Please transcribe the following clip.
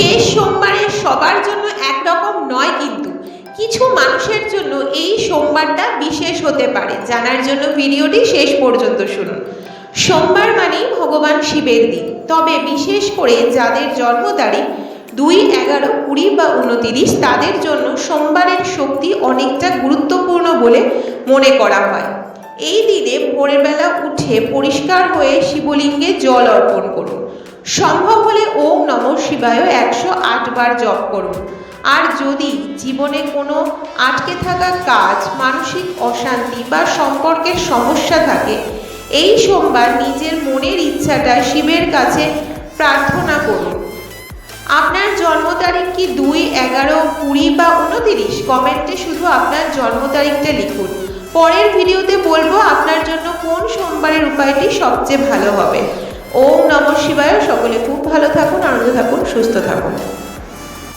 শেষ সোমবারে সবার জন্য একরকম নয়, কিন্তু কিছু মানুষের জন্য এই সোমবারটা বিশেষ হতে পারে। জানার জন্য ভিডিওটি শেষ পর্যন্ত শুনুন। সোমবার মানেই ভগবান শিবের দিন, তবে বিশেষ করে যাদের জন্ম তারিখ 2, 11, 20 বা 29 তাদের জন্য সোমবারের শক্তি অনেকটা গুরুত্বপূর্ণ বলে মনে করা হয়। এই দিনে ভোরবেলা উঠে পরিষ্কার হয়ে শিবলিঙ্গে জল অর্পণ করুন। সম্ভব হলে ওম নমঃ শিবায় 108 বার জপ করুন। আর যদি জীবনে কোনো আটকে থাকা কাজ, মানসিক অশান্তি বা সম্পর্কের সমস্যা থাকে, এই সোমবার নিজের মনের ইচ্ছাটা শিবের কাছে প্রার্থনা করুন। আপনার জন্ম তারিখ কি 2, 11, 20 বা 29? কমেন্টে শুধু আপনার জন্ম তারিখটা লিখুন। পরের ভিডিওতে বলবো আপনার জন্য কোন সোমবারের উপায়টি সবচেয়ে ভালো হবে। ওম নমঃ শিবায়। সকলে খুব ভালো থাকুন, আনন্দ থাকুন, সুস্থ থাকুন।